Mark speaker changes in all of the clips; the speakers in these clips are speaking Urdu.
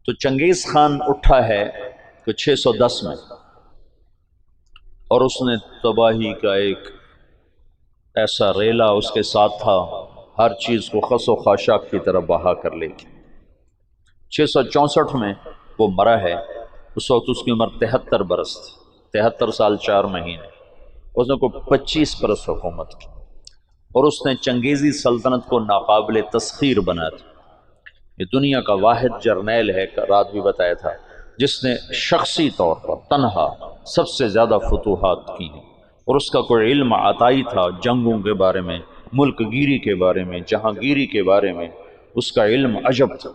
Speaker 1: تو چنگیز خان اٹھا ہے کہ 610 میں، اور اس نے تباہی کا ایک ایسا ریلا اس کے ساتھ تھا، ہر چیز کو خس و خاشاک کی طرف بہا کر لے گی۔ 664 میں وہ مرا ہے، اس وقت اس کی عمر 73 برس تھی، 73 سال 4 مہینے۔ اس نے کوئی 25 برس حکومت کی، اور اس نے چنگیزی سلطنت کو ناقابل تسخیر بنا دیا۔ یہ دنیا کا واحد جرنیل ہے، رات بھی بتایا تھا، جس نے شخصی طور پر تنہا سب سے زیادہ فتوحات کی ہیں، اور اس کا کوئی علم عطائی تھا جنگوں کے بارے میں، ملک گیری کے بارے میں، جہاں گیری کے بارے میں اس کا علم عجب تھا۔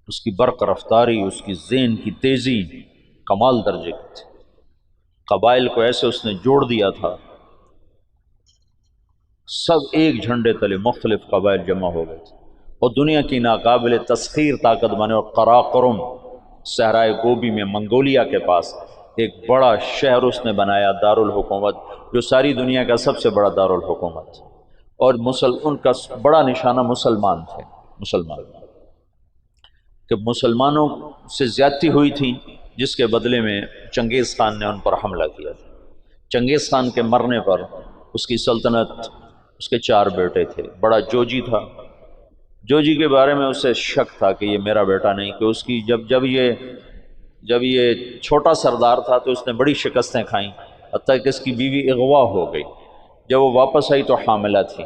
Speaker 1: اس کی برق رفتاری، اس کی ذہن کی تیزی کمال درجے کی تھی۔ قبائل کو ایسے اس نے جوڑ دیا تھا، سب ایک جھنڈے تلے مختلف قبائل جمع ہو گئے تھے، اور دنیا کی ناقابل تسخیر طاقت بنے۔ اور قراقرم صحرائے گوبی میں منگولیا کے پاس ایک بڑا شہر اس نے بنایا، دارالحکومت، جو ساری دنیا کا سب سے بڑا دارالحکومت، اور ان کا بڑا نشانہ مسلمان تھے، مسلمان، کہ مسلمانوں سے زیادتی ہوئی تھی، جس کے بدلے میں چنگیز خان نے ان پر حملہ کیا تھا۔ چنگیز خان کے مرنے پر اس کی سلطنت، اس کے 4 بیٹے تھے۔ بڑا جوجی تھا، جوجی کے بارے میں اسے شک تھا کہ یہ میرا بیٹا نہیں، کہ اس کی جب یہ چھوٹا سردار تھا تو اس نے بڑی شکستیں کھائیں، حتیٰ کہ اس کی بیوی اغوا ہو گئی۔ جب وہ واپس آئی تو حاملہ تھی،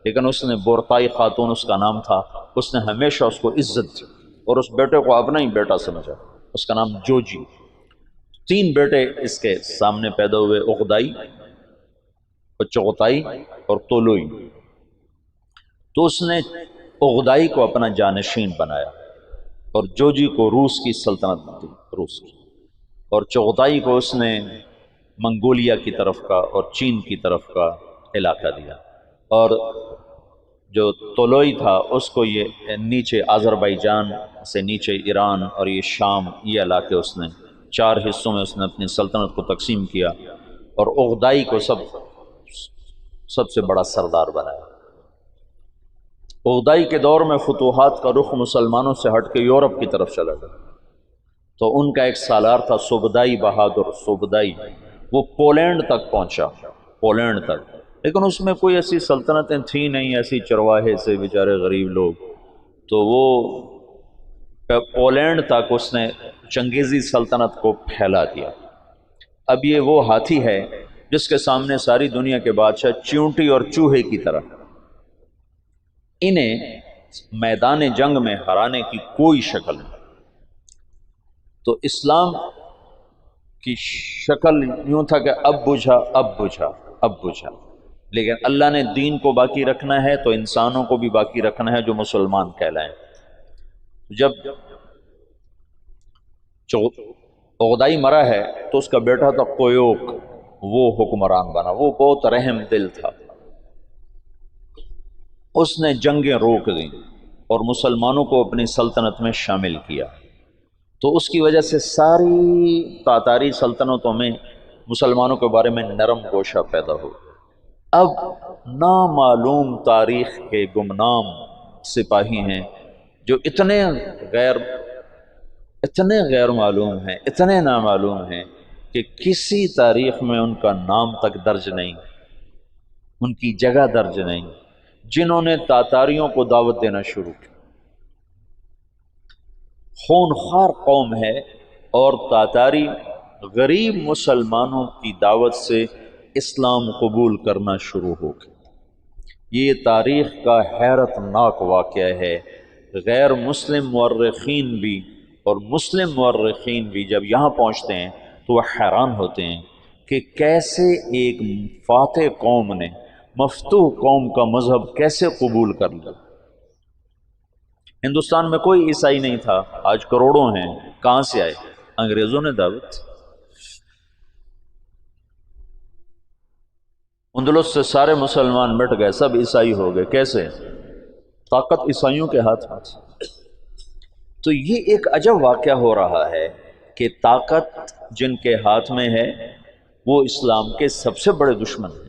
Speaker 1: لیکن اس نے بورتائی خاتون اس کا نام تھا، اس نے ہمیشہ اس کو عزت دی اور اس بیٹے کو اپنا ہی بیٹا سمجھا، اس کا نام جوجی۔ 3 بیٹے اس کے سامنے پیدا ہوئے، اغدائی، چغتائی اور طولوئی۔ تو اس نے اغدائی کو اپنا جانشین بنایا، اور جوجی کو روس کی سلطنت دی، روس کی، اور چغتائی کو اس نے منگولیا کی طرف کا اور چین کی طرف کا علاقہ دیا، اور جو طولوئی تھا اس کو یہ نیچے آذربائیجان سے نیچے ایران اور یہ شام، یہ علاقے اس نے 4 حصوں میں اس نے اپنی سلطنت کو تقسیم کیا، اور اغدائی کو سب سے بڑا سردار بنایا۔ اغدائی کے دور میں فتوحات کا رخ مسلمانوں سے ہٹ کے یورپ کی طرف چلا گیا، تو ان کا ایک سالار تھا سوبدائی بہادر، سوبدائی، وہ پولینڈ تک پہنچا، پولینڈ تک، لیکن اس میں کوئی ایسی سلطنتیں تھیں نہیں، ایسی چرواہے سے بیچارے غریب لوگ، تو وہ پولینڈ تک اس نے چنگیزی سلطنت کو پھیلا دیا۔ اب یہ وہ ہاتھی ہے جس کے سامنے ساری دنیا کے بادشاہ چیونٹی اور چوہے کی طرح، انہیں میدان جنگ میں ہرانے کی کوئی شکل نہیں۔ تو اسلام کی شکل یوں تھا کہ اب بجھا، اب بجھا، اب بجھا، لیکن اللہ نے دین کو باقی رکھنا ہے تو انسانوں کو بھی باقی رکھنا ہے جو مسلمان کہلائیں۔ جب اغدائی مرا ہے تو اس کا بیٹا تھا قیوق، وہ حکمران بنا، وہ بہت رحم دل تھا، اس نے جنگیں روک دیں اور مسلمانوں کو اپنی سلطنت میں شامل کیا، تو اس کی وجہ سے ساری تاتاری سلطنتوں میں مسلمانوں کے بارے میں نرم گوشہ پیدا ہو۔ اب نامعلوم تاریخ کے گمنام سپاہی ہیں جو اتنے غیر معلوم ہیں، اتنے نامعلوم ہیں کہ کسی تاریخ میں ان کا نام تک درج نہیں، ان کی جگہ درج نہیں، جنہوں نے تاتاریوں کو دعوت دینا شروع کی۔ خونخوار قوم ہے، اور تاتاری غریب مسلمانوں کی دعوت سے اسلام قبول کرنا شروع ہو گئے۔ یہ تاریخ کا حیرت ناک واقعہ ہے۔ غیر مسلم مورخین بھی اور مسلم مورخین بھی جب یہاں پہنچتے ہیں تو وہ حیران ہوتے ہیں کہ کیسے ایک فاتح قوم نے مفتوح قوم کا مذہب کیسے قبول کر لیا۔ ہندوستان میں کوئی عیسائی نہیں تھا، آج کروڑوں ہیں، کہاں سے آئے؟ انگریزوں نے دعوت۔ اندلس سے سارے مسلمان مٹ گئے، سب عیسائی ہو گئے، کیسے؟ طاقت عیسائیوں کے ہاتھ میں تھی۔ تو یہ ایک عجب واقعہ ہو رہا ہے کہ طاقت جن کے ہاتھ میں ہے وہ اسلام کے سب سے بڑے دشمن ہیں،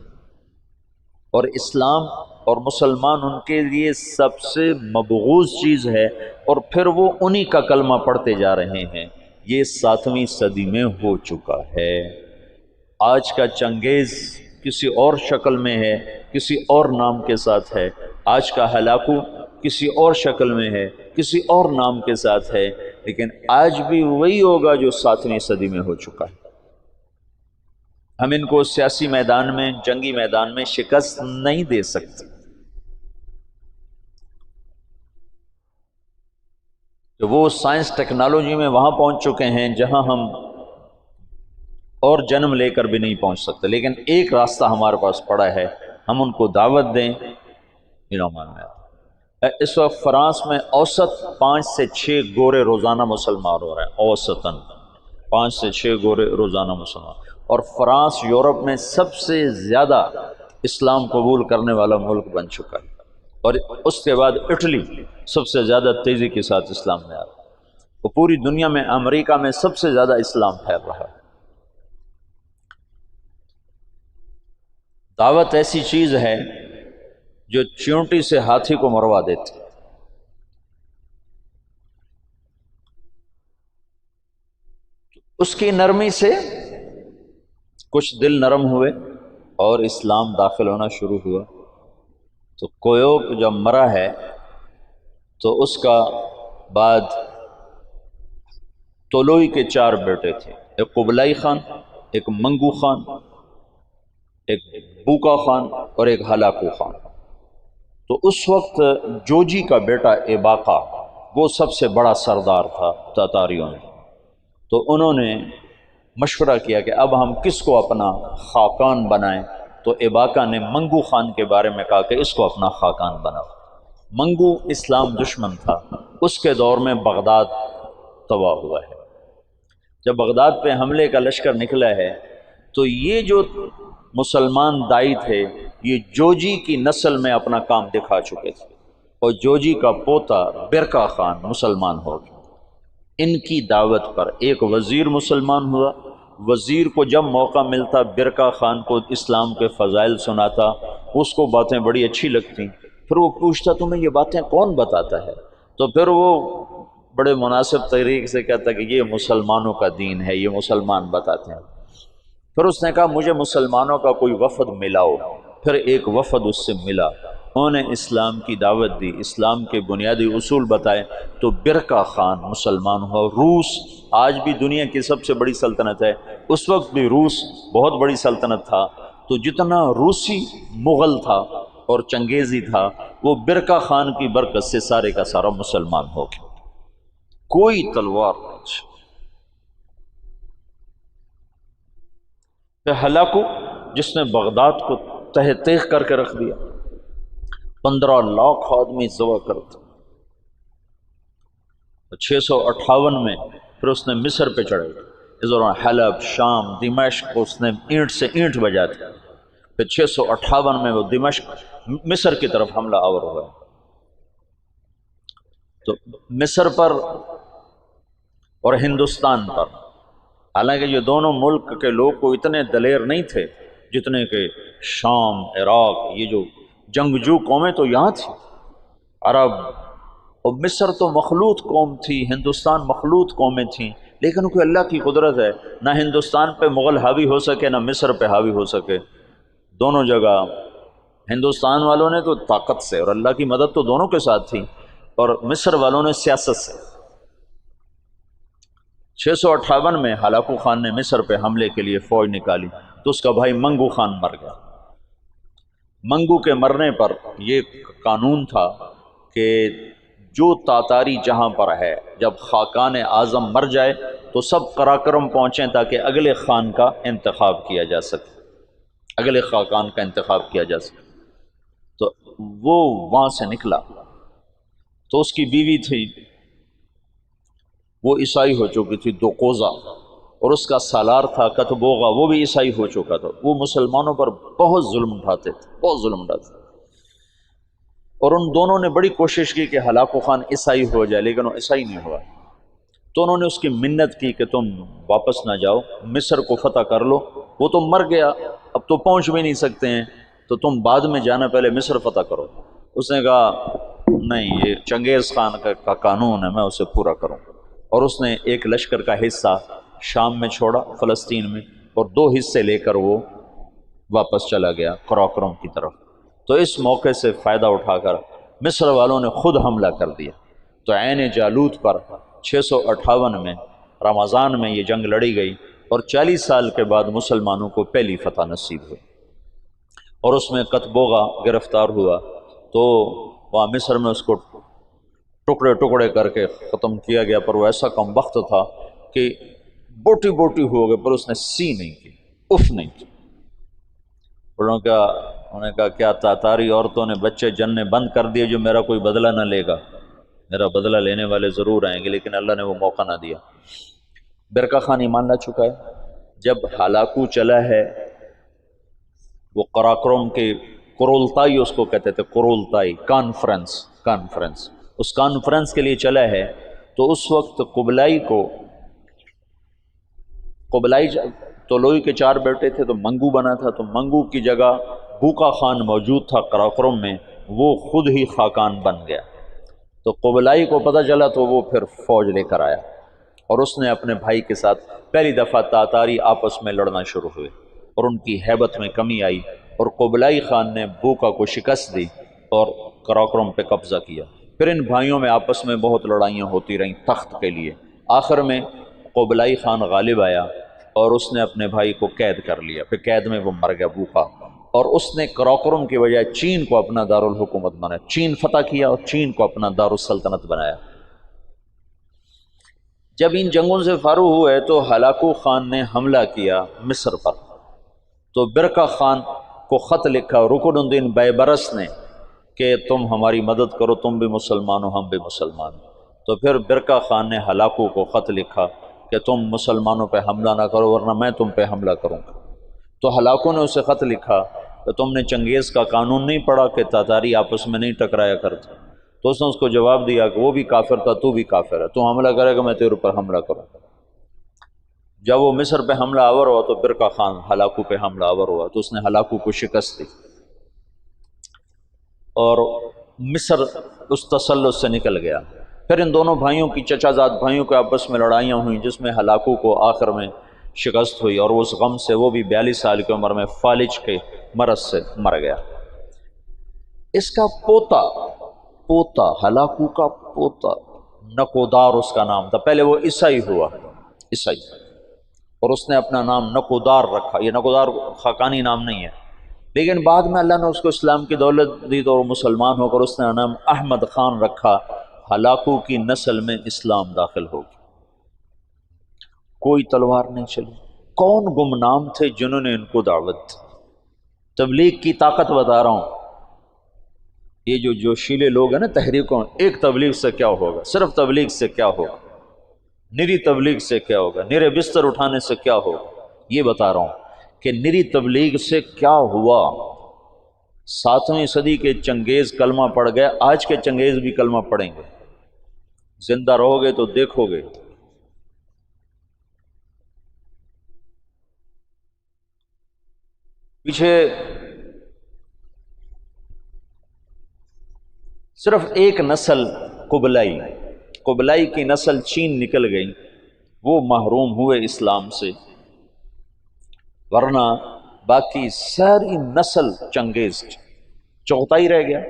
Speaker 1: اور اسلام اور مسلمان ان کے لیے سب سے مبغوض چیز ہے، اور پھر وہ انہی کا کلمہ پڑھتے جا رہے ہیں۔ یہ 7ویں صدی میں ہو چکا ہے۔ آج کا چنگیز کسی اور شکل میں ہے، کسی اور نام کے ساتھ ہے، آج کا ہلاکو کسی اور شکل میں ہے، کسی اور نام کے ساتھ ہے، لیکن آج بھی وہی ہوگا جو 7ویں صدی میں ہو چکا ہے۔ ہم ان کو سیاسی میدان میں، جنگی میدان میں شکست نہیں دے سکتے۔ تو وہ سائنس ٹیکنالوجی میں وہاں پہنچ چکے ہیں جہاں ہم اور جنم لے کر بھی نہیں پہنچ سکتے، لیکن ایک راستہ ہمارے پاس پڑا ہے، ہم ان کو دعوت دیں۔ اس وقت فرانس میں اوسط 5 سے 6 گورے روزانہ مسلمان ہو رہے ہیں، اوسطاً 5 سے 6 گورے روزانہ مسلمان، اور فرانس یورپ میں سب سے زیادہ اسلام قبول کرنے والا ملک بن چکا ہے، اور اس کے بعد اٹلی سب سے زیادہ تیزی کے ساتھ اسلام میں آ رہا ہے، وہ پوری دنیا میں امریکہ میں سب سے زیادہ اسلام پھیل رہا ہے۔ دعوت ایسی چیز ہے جو چیونٹی سے ہاتھی کو مروا دیتی۔ اس کی نرمی سے کچھ دل نرم ہوئے اور اسلام داخل ہونا شروع ہوا۔ تو کویوک جب مرا ہے تو اس کا بعد تولوئی کے 4 بیٹے تھے، ایک قبلائی خان، ایک منگو خان، ایک بوکا خان اور ایک ہلاکو خان۔ تو اس وقت جوجی کا بیٹا ایباقا وہ سب سے بڑا سردار تھا تاتاریوں میں، تو انہوں نے مشورہ کیا کہ اب ہم کس کو اپنا خاقان بنائیں، تو ایباقا نے منگو خان کے بارے میں کہا کہ اس کو اپنا خاقان بناؤ۔ منگو اسلام دشمن تھا، اس کے دور میں بغداد تباہ ہوا ہے۔ جب بغداد پہ حملے کا لشکر نکلا ہے تو یہ جو مسلمان دائی تھے یہ جوجی کی نسل میں اپنا کام دکھا چکے تھے، اور جوجی کا پوتا برکا خان مسلمان ہو گیا۔ ان کی دعوت پر ایک وزیر مسلمان ہوا، وزیر کو جب موقع ملتا برکا خان کو اسلام کے فضائل سناتا، اس کو باتیں بڑی اچھی لگتی، پھر وہ پوچھتا تمہیں یہ باتیں کون بتاتا ہے، تو پھر وہ بڑے مناسب طریقے سے کہتا کہ یہ مسلمانوں کا دین ہے، یہ مسلمان بتاتے ہیں۔ پھر اس نے کہا مجھے مسلمانوں کا کوئی وفد ملاؤ، پھر ایک وفد اس سے ملا، انہوں نے اسلام کی دعوت دی، اسلام کے بنیادی اصول بتائے، تو برکا خان مسلمان ہوا۔ روس آج بھی دنیا کی سب سے بڑی سلطنت ہے، اس وقت بھی روس بہت بڑی سلطنت تھا، تو جتنا روسی مغل تھا اور چنگیزی تھا وہ برکا خان کی برکت سے سارے کا سارا مسلمان ہو گیا، کوئی تلوار نہیں۔ پھر ہلاکو جس نے بغداد کو تہ تیغ کر کے رکھ دیا، 15 لاکھ آدمی ذبح کرتے، 658 میں پھر اس نے مصر پہ چڑھے، اس دوران حلب، شام، دمشق کو اس نے اینٹ سے اینٹ بجا دیا، پھر 658 میں وہ دمشق مصر کی طرف حملہ آور ہوا۔ تو مصر پر اور ہندوستان پر، حالانکہ یہ دونوں ملک کے لوگ کو اتنے دلیر نہیں تھے جتنے کہ شام، عراق، یہ جو جنگجو قومیں تو یہاں تھی، عرب، اور مصر تو مخلوط قوم تھی، ہندوستان مخلوط قومیں تھیں، لیکن کوئی اللہ کی قدرت ہے، نہ ہندوستان پہ مغل حاوی ہو سکے نہ مصر پہ حاوی ہو سکے، دونوں جگہ ہندوستان والوں نے تو طاقت سے، اور اللہ کی مدد تو دونوں کے ساتھ تھی، اور مصر والوں نے سیاست سے۔ 658 میں ہلاکو خان نے مصر پہ حملے کے لیے فوج نکالی تو اس کا بھائی منگو خان مر گیا۔ منگو کے مرنے پر یہ قانون تھا کہ جو تاتاری جہاں پر ہے جب خاقان اعظم مر جائے تو سب قراقرم پہنچیں تاکہ اگلے خان کا انتخاب کیا جا سکے، اگلے خاقان کا انتخاب کیا جا سکے۔ تو وہ وہاں سے نکلا تو اس کی بیوی تھی، وہ عیسائی ہو چکی تھی، دوقوزہ، اور اس کا سالار تھا کتبوغا، وہ بھی عیسائی ہو چکا تھا۔ وہ مسلمانوں پر بہت ظلم اٹھاتے تھے، بہت ظلم اٹھاتے تھے، اور ان دونوں نے بڑی کوشش کی کہ ہلاکو خان عیسائی ہو جائے، لیکن وہ عیسائی نہیں ہوا۔ تو انہوں نے اس کی منت کی کہ تم واپس نہ جاؤ، مصر کو فتح کر لو، وہ تو مر گیا، اب تو پہنچ بھی نہیں سکتے ہیں، تو تم بعد میں جانا، پہلے مصر فتح کرو۔ اس نے کہا نہیں، یہ چنگیز خان کا قانون ہے، میں اسے پورا کروں۔ اور اس نے ایک لشکر کا حصہ شام میں چھوڑا، فلسطین میں، اور 2 حصے لے کر وہ واپس چلا گیا قراقرم کی طرف۔ تو اس موقع سے فائدہ اٹھا کر مصر والوں نے خود حملہ کر دیا۔ تو عین جالوت پر 658 میں رمضان میں یہ جنگ لڑی گئی، اور 40 سال کے بعد مسلمانوں کو پہلی فتح نصیب ہوئی، اور اس میں قطبوغا گرفتار ہوا۔ تو وہاں مصر میں اس کو ٹکڑے ٹکڑے کر کے ختم کیا گیا، پر وہ ایسا کم بخت تھا کہ بوٹی بوٹی ہو گئے، پر اس نے سی نہیں کی، اف نہیں کی۔ انہوں نے کہا کیا تاتاری عورتوں نے بچے جننے بند کر دیے جو میرا کوئی بدلہ نہ لے گا؟ میرا بدلہ لینے والے ضرور آئیں گے، لیکن اللہ نے وہ موقع نہ دیا۔ برقع خان ایمان لا چکا ہے۔ جب ہلاکو چلا ہے، وہ قراقرم کے قرولتائی اس کو کہتے تھے، قرولتائی کانفرنس، اس کانفرنس کے لیے چلا ہے، تو اس وقت قبلائی طولوئی کے 4 بیٹے تھے، تو منگو بنا تھا، تو منگو کی جگہ بوقا خان موجود تھا قراقرم میں، وہ خود ہی خاقان بن گیا۔ تو قبلائی کو پتہ چلا، تو وہ پھر فوج لے کر آیا، اور اس نے اپنے بھائی کے ساتھ پہلی دفعہ تاتاری آپس میں لڑنا شروع ہوئے، اور ان کی ہیبت میں کمی آئی، اور قبلائی خان نے بوقا کو شکست دی اور قراقرم پہ قبضہ کیا۔ پھر ان بھائیوں میں آپس میں بہت لڑائیاں ہوتی رہیں تخت کے لیے۔ آخر میں قبلائی خان غالب آیا، اور اس نے اپنے بھائی کو قید کر لیا، پھر قید میں وہ مر گیا بوقا، اور اس نے قراقرم کی بجائے چین کو اپنا دارالحکومت بنایا، چین فتح کیا اور چین کو اپنا دارالسلطنت بنایا۔ جب ان جنگوں سے فارغ ہوئے تو ہلاکو خان نے حملہ کیا مصر پر، تو برقع خان کو خط لکھا رکن الدین بیبرس نے کہ تم ہماری مدد کرو، تم بھی مسلمان ہو، ہم بھی مسلمان۔ تو پھر برقع خان نے ہلاکو کو خط لکھا کہ تم مسلمانوں پہ حملہ نہ کرو ورنہ میں تم پہ حملہ کروں گا۔ تو ہلاکو نے اسے خط لکھا کہ تم نے چنگیز کا قانون نہیں پڑھا کہ تاتاری آپس میں نہیں ٹکرایا کرتے؟ تو اس نے اس کو جواب دیا کہ وہ بھی کافر تھا، تو بھی کافر ہے، تو حملہ کرے گا میں تیرے اوپر حملہ کروں گا۔ جب وہ مصر پہ حملہ آور ہوا تو برقع خان ہلاکو پہ حملہ آور ہوا، تو اس نے ہلاکو کو شکست دی، اور مصر اس تسلط سے نکل گیا۔ پھر ان دونوں بھائیوں کی، چچا زاد بھائیوں کے آپس میں لڑائیاں ہوئیں، جس میں ہلاکو کو آخر میں شکست ہوئی، اور اس غم سے وہ بھی 42 سال کی عمر میں فالج کے مرض سے مر گیا۔ اس کا پوتا ہلاکو کا پوتا نکودار اس کا نام تھا، پہلے وہ عیسائی ہوا، عیسائی، اور اس نے اپنا نام نکودار رکھا۔ یہ نکودار خاقانی نام نہیں ہے، لیکن بعد میں اللہ نے اس کو اسلام کی دولت دی تو وہ مسلمان ہو کر اس نے نام احمد خان رکھا۔ ہلاکو کی نسل میں اسلام داخل ہو گیا، کوئی تلوار نہیں چلی۔ کون گمنام تھے جنہوں نے ان کو دعوت دی؟ تبلیغ کی طاقت بتا رہا ہوں۔ یہ جو جوشیلے لوگ ہیں نا تحریکوں، ایک تبلیغ سے کیا ہوگا، صرف تبلیغ سے کیا ہوگا، نری تبلیغ سے کیا ہوگا، نرے بستر اٹھانے سے کیا ہوگا، یہ بتا رہا ہوں کہ نری تبلیغ سے کیا ہوا۔ 7ویں صدی کے چنگیز کلمہ پڑھ گئے، آج کے چنگیز بھی کلمہ پڑھیں گے، زندہ رہو گے تو دیکھو گے۔ پیچھے صرف ایک نسل قبلائی کی نسل چین نکل گئی، وہ محروم ہوئے اسلام سے، ورنہ باقی ساری نسل چنگیز کی۔ چغتائی رہ گیا،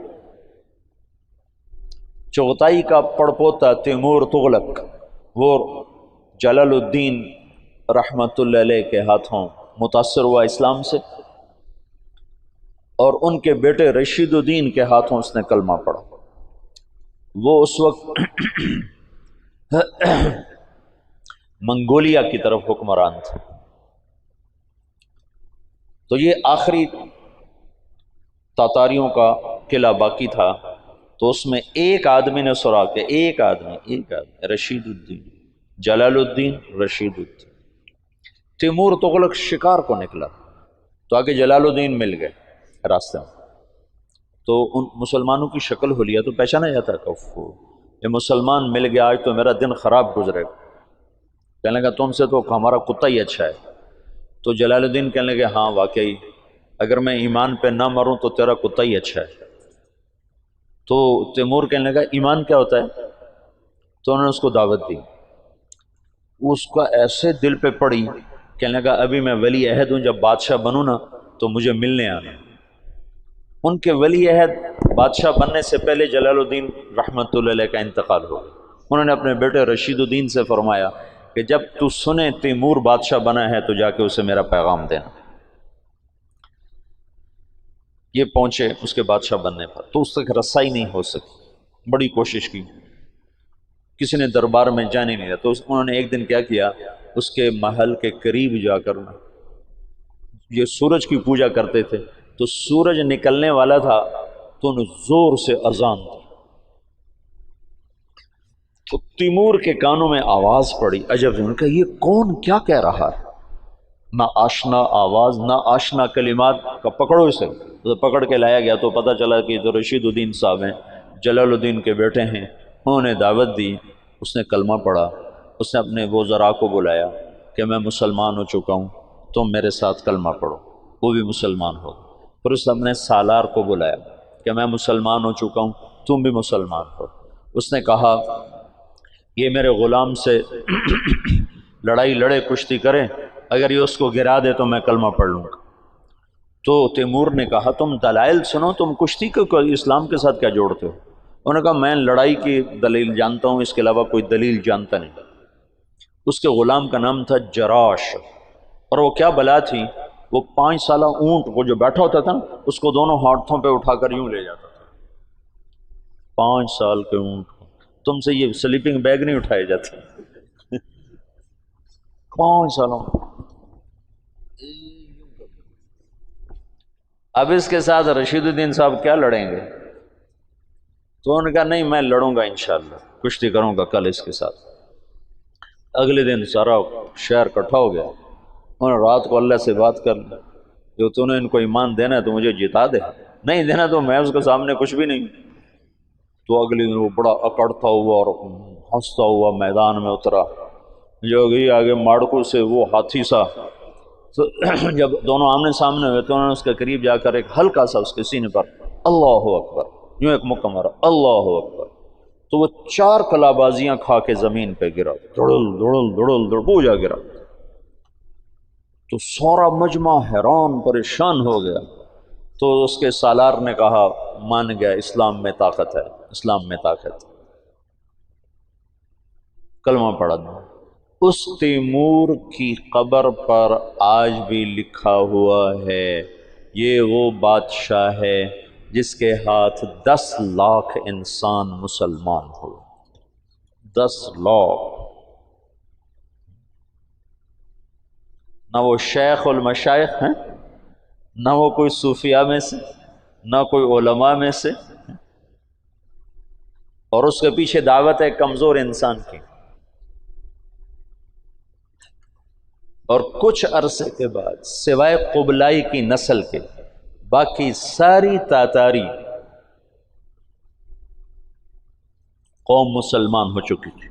Speaker 1: چغتائی کا پڑپوتا تیمور تغلق، وہ جلال الدین رحمت اللہ علیہ کے ہاتھوں متاثر ہوا اسلام سے، اور ان کے بیٹے رشید الدین کے ہاتھوں اس نے کلمہ پڑھا۔ وہ اس وقت منگولیا کی طرف حکمران تھے۔ تو یہ آخری تاتاریوں کا قلعہ باقی تھا، تو اس میں ایک آدمی نے سراغ کیا، ایک آدمی رشید الدین، جلال الدین رشید الدین۔ تیمور تغلق شکار کو نکلا تو آگے جلال الدین مل گئے راستے میں، تو ان مسلمانوں کی شکل حلیہ تو پہچانا جاتا کہ یہ مسلمان مل گیا، آج تو میرا دن خراب گزرے گا۔ کہنے لگا تم سے تو ہمارا کتا ہی اچھا ہے۔ تو جلال الدین کہنے لگے ہاں واقعی اگر میں ایمان پہ نہ مروں تو تیرا کتا ہی اچھا ہے۔ تو تیمور کہنے لگا ایمان کیا ہوتا ہے؟ تو انہوں نے اس کو دعوت دی، اس کا ایسے دل پہ پڑی، کہنے لگا ابھی میں ولی عہد ہوں، جب بادشاہ بنوں نا تو مجھے ملنے آنا۔ ان کے ولی عہد بادشاہ بننے سے پہلے جلال الدین رحمۃ اللہ علیہ کا انتقال ہو گیا۔ انہوں نے اپنے بیٹے رشید الدین سے فرمایا کہ جب تو سنے تیمور بادشاہ بنا ہے تو جا کے اسے میرا پیغام دینا۔ یہ پہنچے اس کے بادشاہ بننے پر، تو اس تک رسائی نہیں ہو سکی، بڑی کوشش کی، کسی نے دربار میں جانے نہیں دیا۔ تو انہوں نے ایک دن کیا کیا، اس کے محل کے قریب جا کر یہ سورج کی پوجا کرتے تھے، تو سورج نکلنے والا تھا تو انہوں نے زور سے اذان دی، تو تیمور کے کانوں میں آواز پڑی، عجب سے، ان کا یہ کون کیا کہہ رہا ہے، نہ آشنا آواز نہ آشنا کلمات کا، پکڑو اسے۔ تو پکڑ کے لایا گیا تو پتہ چلا کہ تو رشید الدین صاحب ہیں، جلال الدین کے بیٹے ہیں۔ انہوں نے دعوت دی، اس نے کلمہ پڑھا، اس نے اپنے وزراء کو بلایا کہ میں مسلمان ہو چکا ہوں، تم میرے ساتھ کلمہ پڑھو، وہ بھی مسلمان ہو۔ پھر اس نے اپنے سالار کو بلایا کہ میں مسلمان ہو چکا ہوں، تم بھی مسلمان ہو۔ اس نے کہا یہ میرے غلام سے لڑائی لڑے، کشتی کرے، اگر یہ اس کو گرا دے تو میں کلمہ پڑھ لوں گا۔ تو تیمور نے کہا تم دلائل سنو، تم کشتی کو اسلام کے ساتھ کیا جوڑتے ہو؟ انہوں نے کہا میں لڑائی کی دلیل جانتا ہوں، اس کے علاوہ کوئی دلیل جانتا نہیں۔ اس کے غلام کا نام تھا جراش، اور وہ کیا بلا تھی، وہ 5 سالہ اونٹ کو جو بیٹھا ہوتا تھا نا، اس کو دونوں ہاتھوں پہ اٹھا کر یوں لے جاتا تھا۔ 5 سال کے اونٹ کو، تم سے یہ سلیپنگ بیگ نہیں اٹھائے جاتے 5 سالوں۔ اب اس کے ساتھ رشید الدین صاحب کیا لڑیں گے؟ تو انہوں نے کہا نہیں میں لڑوں گا انشاءاللہ، کشتی کروں گا کل اس کے ساتھ۔ اگلے دن سارا شہر اکٹھا ہو گیا، انہوں نے رات کو اللہ سے بات کر لی، جو تو نے ان کو ایمان دینا ہے تو مجھے جتا دے، نہیں دینا تو میں اس کے سامنے کچھ بھی نہیں۔ تو اگلے دن وہ بڑا اکڑتا ہوا اور ہنستا ہوا میدان میں اترا، جو گئی آگے ماڑکو سے وہ ہاتھی سا۔ تو جب دونوں آمنے سامنے ہوئے تو انہوں نے اس کے قریب جا کر ایک ہلکا سا اس کے سینے پر اللہ اکبر یوں ایک مکہ مارا، اللہ اکبر، تو وہ 4 کلابازیاں کھا کے زمین پہ گرا، دڑل دڑل دڑل دڑ پوجا گرا۔ تو سارا مجمع حیران پریشان ہو گیا۔ تو اس کے سالار نے کہا مان گیا، اسلام میں طاقت ہے، اسلام میں طاقت، کلمہ پڑھا دو۔ اس تیمور کی قبر پر آج بھی لکھا ہوا ہے یہ وہ بادشاہ ہے جس کے ہاتھ 10 لاکھ انسان مسلمان ہوئے، 10 لاکھ۔ نہ وہ شیخ المشائخ ہیں، نہ وہ کوئی صوفیاء میں سے، نہ کوئی علماء میں سے، اور اس کے پیچھے دعوت ہے کمزور انسان کی۔ اور کچھ عرصے کے بعد سوائے قبلائی کی نسل کے باقی ساری تاتاری قوم مسلمان ہو چکی تھی۔